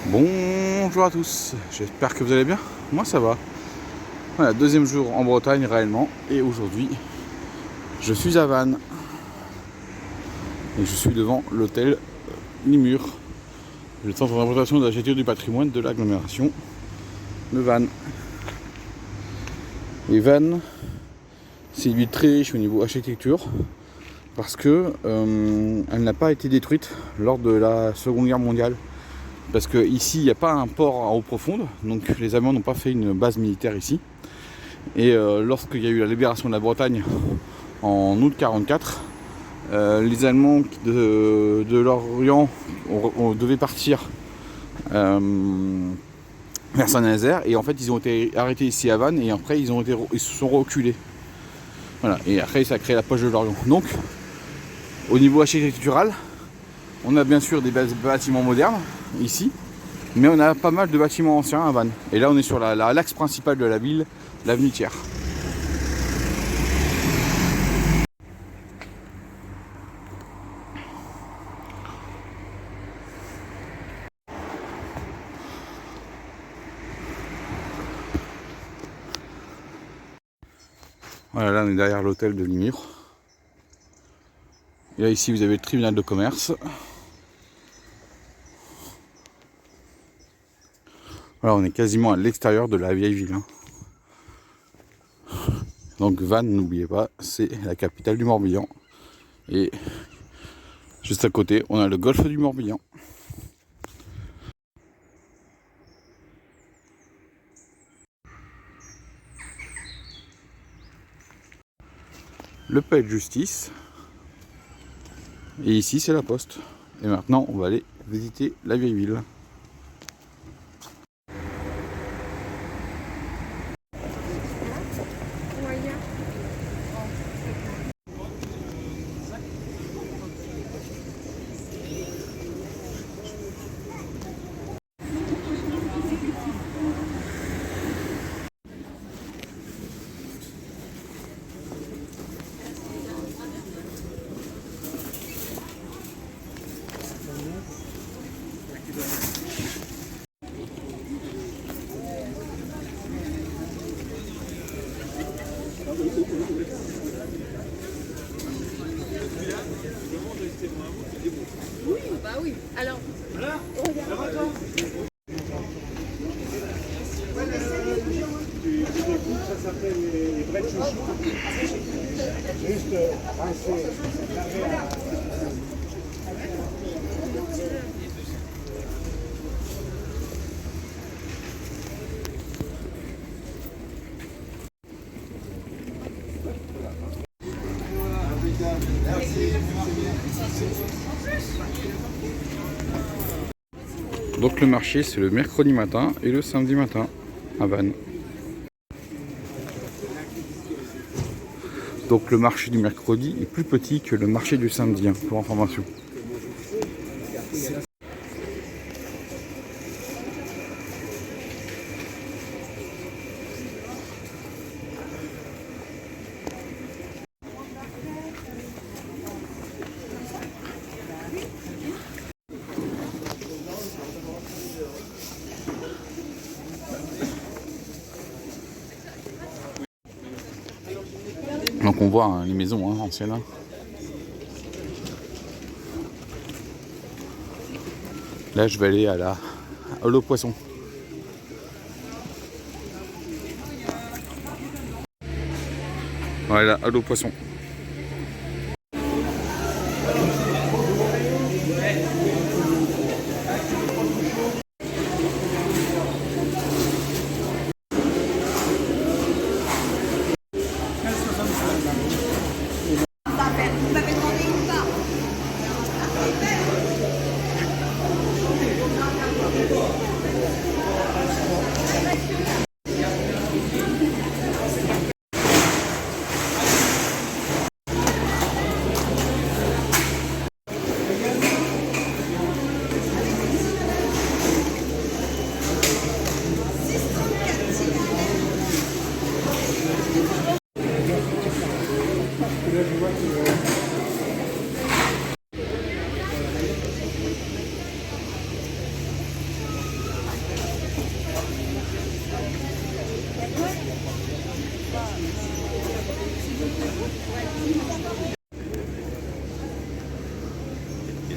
Bonjour à tous, j'espère que vous allez bien. Moi ça va. Voilà, deuxième jour en Bretagne réellement. Et aujourd'hui, je suis à Vannes. Et je suis devant l'hôtel Limur, le centre de représentation de la gestion du patrimoine de l'agglomération de Vannes. Et Vannes, c'est une ville très riche au niveau architecture parce que elle n'a pas été détruite lors de la Seconde Guerre mondiale. Parce qu'ici, il n'y a pas un port en eau profonde, donc les Allemands n'ont pas fait une base militaire ici. Et lorsqu'il y a eu la libération de la Bretagne en août 1944, les Allemands de l'Orient devaient partir vers Saint-Nazaire, et en fait ils ont été arrêtés ici à Vannes, et après ils se sont reculés. Voilà, et après ça a créé la poche de l'Orient. Donc, au niveau architectural, on a bien sûr des bâtiments modernes ici, mais on a pas mal de bâtiments anciens à Vannes. Et là on est sur l'axe principal de la ville, l'avenue Thiers. Voilà, là on est derrière l'hôtel de Limur. Et là ici vous avez le tribunal de commerce. Voilà, on est quasiment à l'extérieur de la vieille ville. Donc Vannes, n'oubliez pas, c'est la capitale du Morbihan. Et juste à côté, on a le golfe du Morbihan. Le palais de justice. Et ici, c'est la poste. Et maintenant, on va aller visiter la vieille ville. Oui, bah oui. Alors, voilà. Ça s'appelle les vrais chouchous. Juste rincer. Donc le marché, c'est le mercredi matin et le samedi matin à Vannes. Donc le marché du mercredi est plus petit que le marché du samedi, pour information. Donc on voit les maisons anciennes. Là je vais aller à l'eau poisson. Voilà, à l'eau poisson.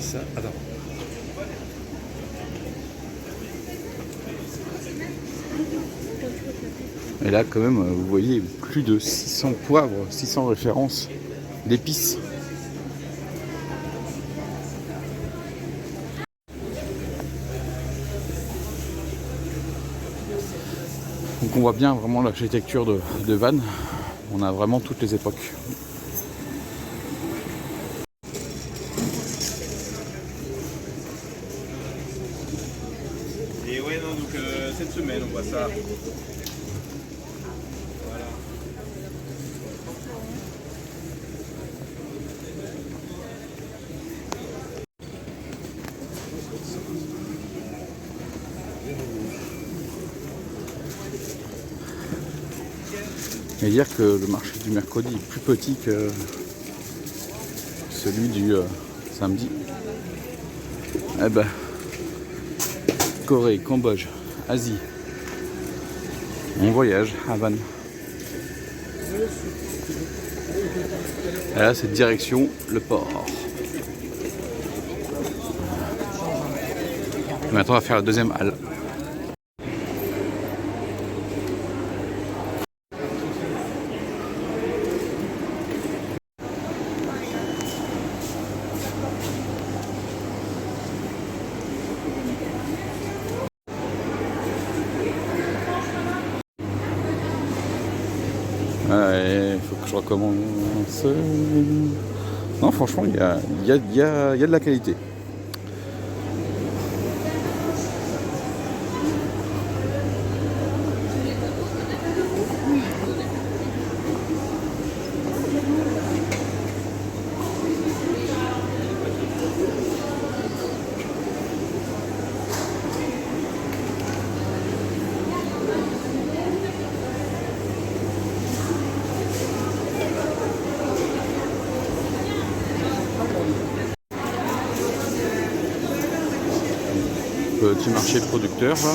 ça. Attends. Et là, quand même, vous voyez plus de 600 poivres, 600 références d'épices. Donc on voit bien vraiment l'architecture de Vannes. On a vraiment toutes les époques. Et ouais, non, donc cette semaine, on voit ça. Voilà. Et dire que le marché du mercredi est plus petit que celui du samedi. Eh ben, Corée, Cambodge, Asie. On voyage à Vannes. Et là, c'est direction le port. Et maintenant, on va faire la deuxième halle. Il faut que je recommence. Non, franchement, il y a de la qualité. Petit marché producteur là.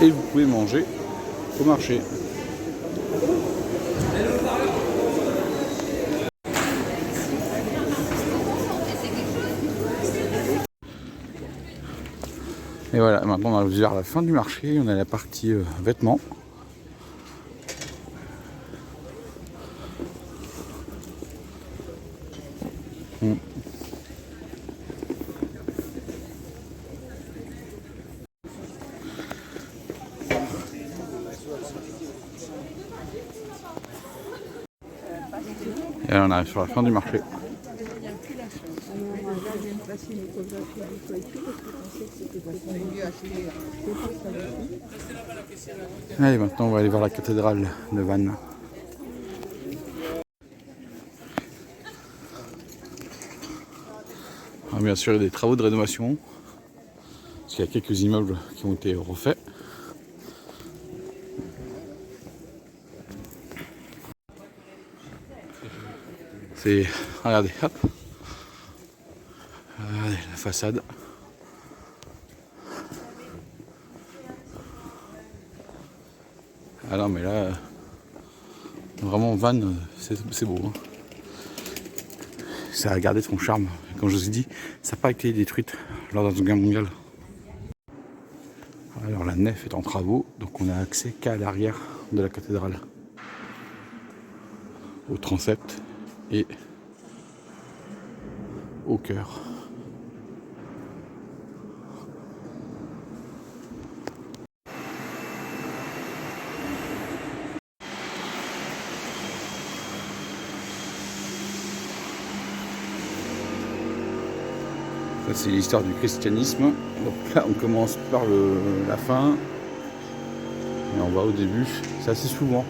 Et vous pouvez manger au marché. Et voilà, maintenant on arrive vers la fin du marché, on a la partie vêtements. Et là on arrive sur la fin du marché. Allez, maintenant on va aller voir la cathédrale de Vannes. Alors, bien sûr, il y a des travaux de rénovation, parce qu'il y a quelques immeubles qui ont été refaits. C'est, regardez, hop, regardez la façade. Ah non, mais là, vraiment Vannes, c'est beau. Hein. Ça a gardé son charme. Comme je vous ai dit, ça n'a pas été détruite lors de la Seconde Guerre mondiale. Alors la nef est en travaux, donc on n'a accès qu'à l'arrière de la cathédrale, au transept et au chœur. Ça c'est l'histoire du christianisme. Donc là on commence par la fin et on va au début. C'est assez souvent.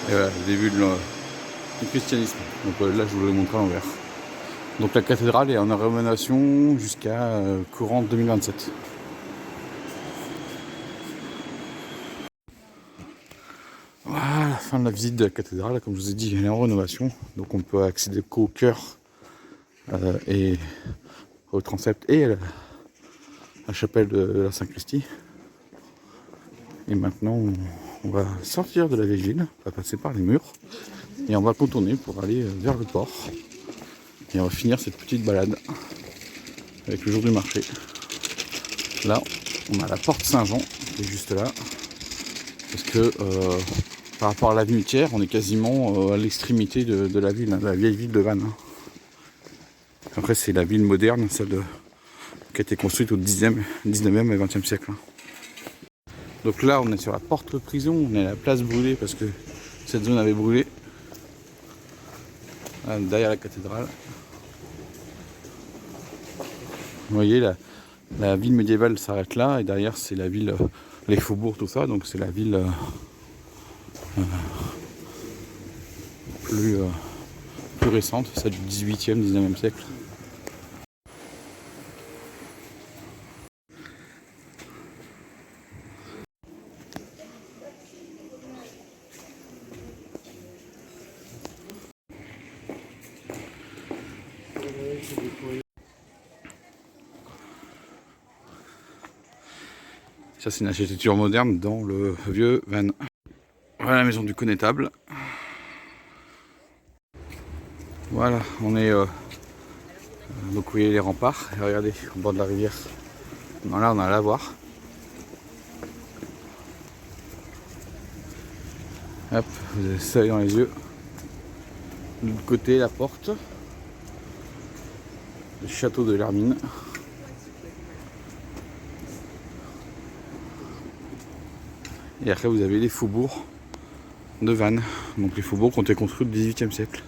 Et voilà, le début du christianisme. Donc là, je vous l'ai montré à l'envers. Donc la cathédrale est en rénovation jusqu'à courant 2027. Voilà, la fin de la visite de la cathédrale. Comme je vous ai dit, elle est en rénovation. Donc on peut accéder qu'au chœur et au transept et à la chapelle de la Saint-Christie. Et maintenant, on va sortir de la vieille ville, on va passer par les murs et on va contourner pour aller vers le port. Et on va finir cette petite balade avec le jour du marché. Là, on a la porte Saint-Jean qui est juste là. Parce que par rapport à l'avenue Thiers, on est quasiment à l'extrémité de la ville, la vieille ville de Vannes. Après, c'est la ville moderne, celle qui a été construite au 19e et 20e siècle. Donc là, on est sur la porte prison, on est à la place brûlée parce que cette zone avait brûlé. Là, derrière la cathédrale. Vous voyez, la ville médiévale s'arrête là et derrière, c'est la ville, les faubourgs, tout ça. Donc c'est la ville plus récente, celle du 18e, 19e siècle. Ça, c'est une architecture moderne dans le vieux Vannes. Voilà la maison du connétable. Voilà, on est donc vous voyez les remparts. Et regardez, au bord de la rivière. Non, là, on a un lavoir. Hop, vous avez ça dans les yeux. De l'autre côté, la porte. Le château de l'Hermine. Et après, vous avez les faubourgs de Vannes. Donc les faubourgs qui ont été construits au XVIIIe siècle.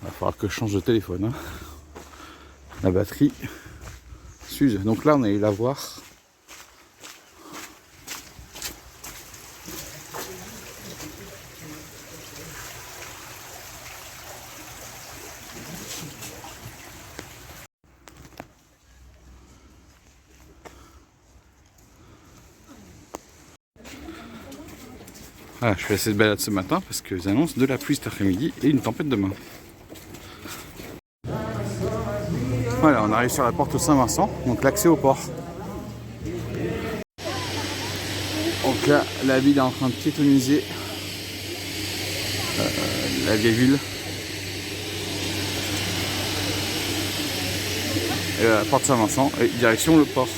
Il va falloir que je change de téléphone. Hein. La batterie s'use. Donc là, on a eu la voir. Voilà, je fais cette balade ce matin parce qu'ils annoncent de la pluie cet après-midi et une tempête demain. Voilà, on arrive sur la porte Saint-Vincent, donc l'accès au port. Donc là, la ville est en train de piétoniser la vieille ville. Et la porte Saint-Vincent et direction le port.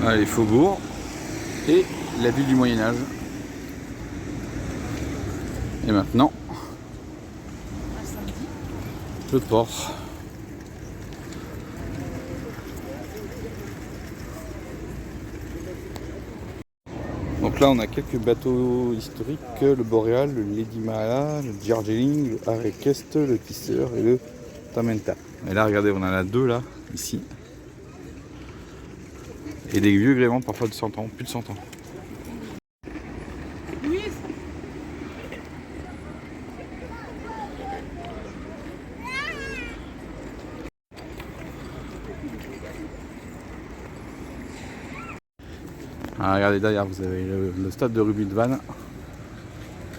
Voilà, les faubourgs et la ville du Moyen-Âge. Et maintenant, le port. Donc là, on a quelques bateaux historiques, le Boréal, le Lady Mahala, le Darjeeling, le Harry-Quest, le Tisseur et le Tamenta. Et là, regardez, on en a deux là, ici. Et des vieux gréements, parfois de 100 ans, plus de 100 ans. Ah, regardez derrière, vous avez le stade de rugby de Vannes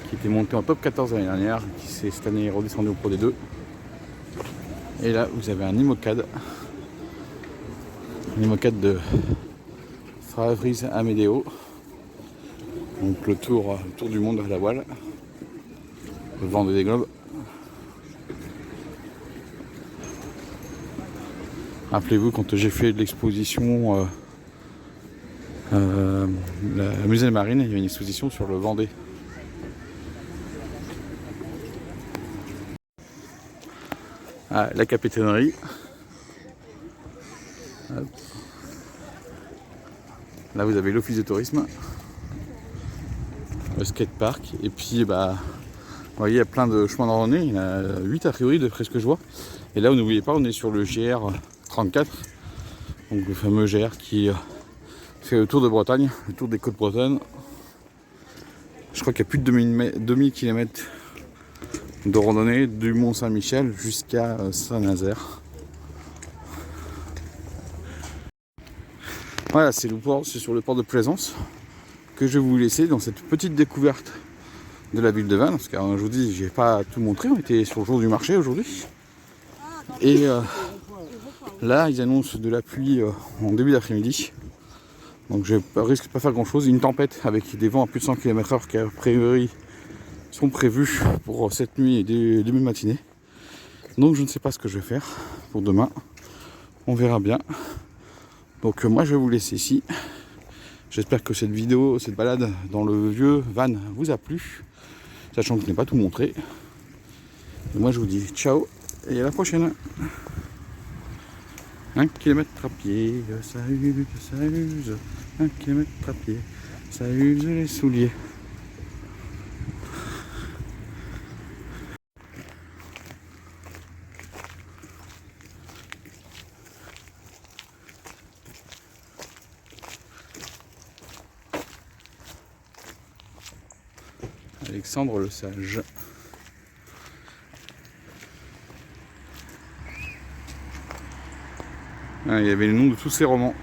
qui était monté en top 14 l'année dernière, qui s'est cette année redescendu au Pro D2. Et là, vous avez un IMOCAD de Fabrice Amedeo. Donc le tour du monde à la voile, le vent des globes. Rappelez-vous quand j'ai fait l'exposition la musée marine, il y avait une exposition sur le Vendée. Ah, la capitainerie. Hop. Là vous avez l'office de tourisme, le skatepark, et puis bah vous voyez il y a plein de chemins de randonnée, il y en a 8 a priori d'après ce que je vois. Et là vous n'oubliez pas, on est sur le GR 34, Donc le fameux GR qui fait le tour de Bretagne, le tour des côtes bretonnes. Je crois qu'il y a plus de 2000 km de randonnée du Mont Saint-Michel jusqu'à Saint-Nazaire. Voilà, c'est sur le port de Plaisance que je vais vous laisser dans cette petite découverte de la ville de Vannes. Parce que je vous dis, j'ai pas tout montré, on était sur le jour du marché aujourd'hui. Et là, ils annoncent de la pluie en début d'après-midi. Donc je risque de pas faire grand chose. Une tempête avec des vents à plus de 100 km/h qui a priori sont prévus pour cette nuit et début de matinée. Donc je ne sais pas ce que je vais faire pour demain. On verra bien. Donc moi je vais vous laisser ici. J'espère que cette vidéo, cette balade dans le vieux Vannes vous a plu. Sachant que je n'ai pas tout montré. Et moi je vous dis ciao et à la prochaine. 1 km à pied, ça use, ça use. 1 km à pied, ça use les souliers. Alexandre le Sage. Ah, il y avait le nom de tous ces romans.